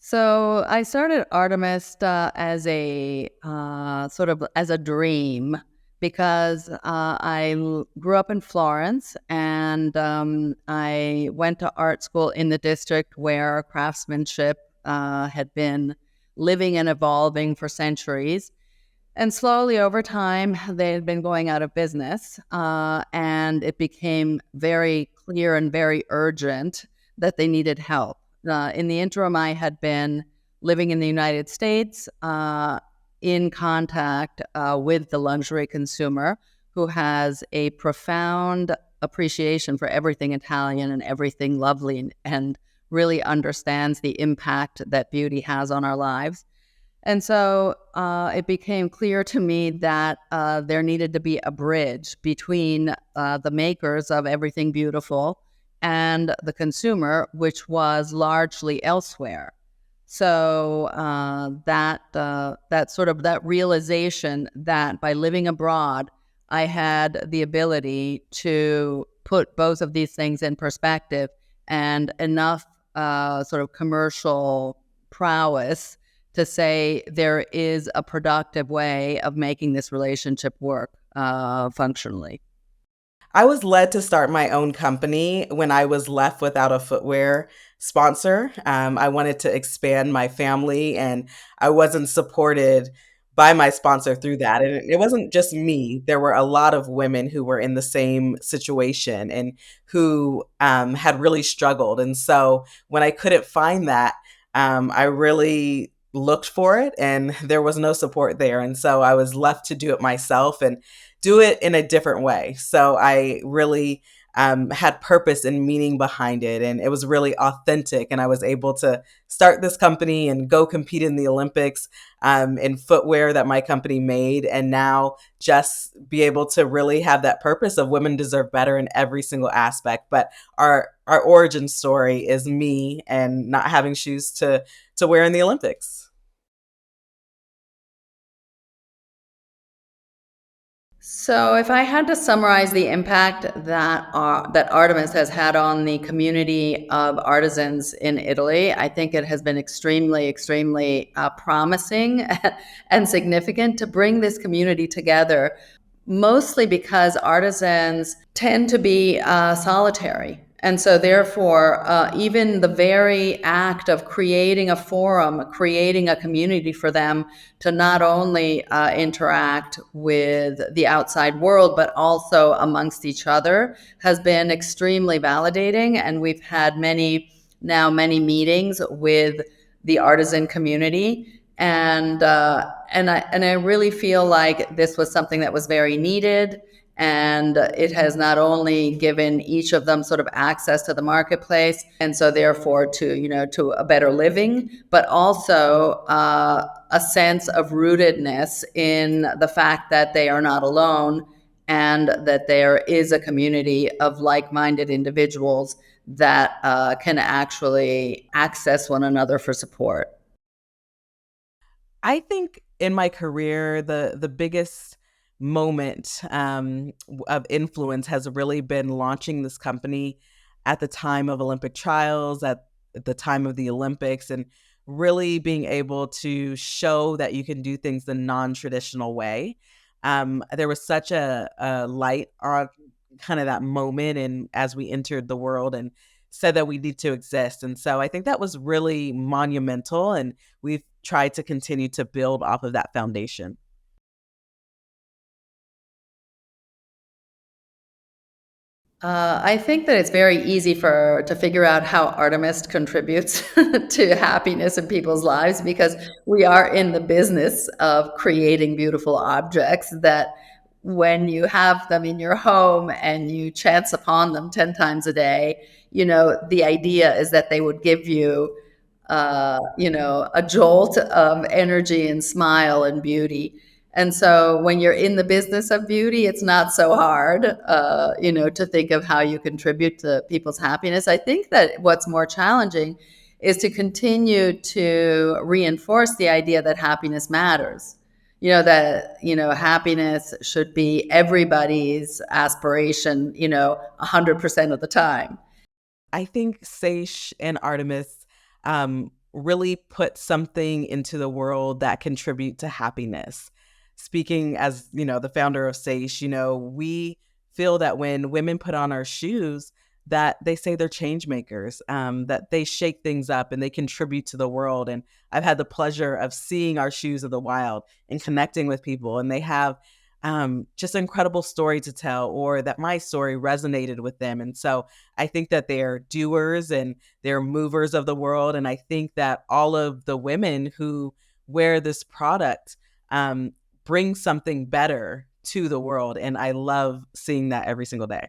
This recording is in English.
So I started Artemis as a sort of as a dream because grew up in Florence and I went to art school in the district where craftsmanship had been living and evolving for centuries. And slowly over time, they had been going out of business, and it became very clear and very urgent that they needed help. In the interim, I had been living in the United States, in contact with the luxury consumer who has a profound appreciation for everything Italian and everything lovely and really understands the impact that beauty has on our lives. And so it became clear to me that there needed to be a bridge between the makers of everything beautiful and the consumer, which was largely elsewhere. So that realization that by living abroad, I had the ability to put both of these things in perspective and enough sort of commercial prowess to say there is a productive way of making this relationship work functionally. I was led to start my own company when I was left without a footwear sponsor. I wanted to expand my family, and I wasn't supported by my sponsor through that. And it wasn't just me, there were a lot of women who were in the same situation and who had really struggled. And so when I couldn't find that, I really looked for it, and there was no support there. And so I was left to do it myself. And do it in a different way. So I really had purpose and meaning behind it. And it was really authentic. And I was able to start this company and go compete in the Olympics in footwear that my company made. And now just be able to really have that purpose of women deserve better in every single aspect. But our origin story is me and not having shoes to wear in the Olympics. So, if I had to summarize the impact that Artemis has had on the community of artisans in Italy, I think it has been extremely, extremely promising and significant to bring this community together. Mostly because artisans tend to be solitary. And so, therefore, even the very act of creating a forum, creating a community for them to not only interact with the outside world, but also amongst each other has been extremely validating. And we've had many meetings with the artisan community. And I really feel like this was something that was very needed, and it has not only given each of them sort of access to the marketplace, and so therefore to a better living, but also a sense of rootedness in the fact that they are not alone and that there is a community of like-minded individuals that can actually access one another for support. I think in my career, the biggest moment of influence has really been launching this company at the time of Olympic trials, at the time of the Olympics, and really being able to show that you can do things the non-traditional way. There was such a light on kind of that moment, and as we entered the world and said that we need to exist. And so I think that was really monumental, and we've tried to continue to build off of that foundation. I think that it's very easy for to figure out how Artemis contributes to happiness in people's lives because we are in the business of creating beautiful objects that when you have them in your home and you chance upon them 10 times a day, the idea is that they would give you, a jolt of energy and smile and beauty. And so when you're in the business of beauty, it's not so hard, to think of how you contribute to people's happiness. I think that what's more challenging is to continue to reinforce the idea that happiness matters. Happiness should be everybody's aspiration, 100% of the time. I think Seish and Artemis really put something into the world that contribute to happiness. Speaking as, the founder of SAIS, we feel that when women put on our shoes, that they say they're change makers, that they shake things up and they contribute to the world. And I've had the pleasure of seeing our shoes of the wild and connecting with people, and they have just an incredible story to tell, or that my story resonated with them. And so I think that they're doers and they're movers of the world. And I think that all of the women who wear this product bring something better to the world. And I love seeing that every single day.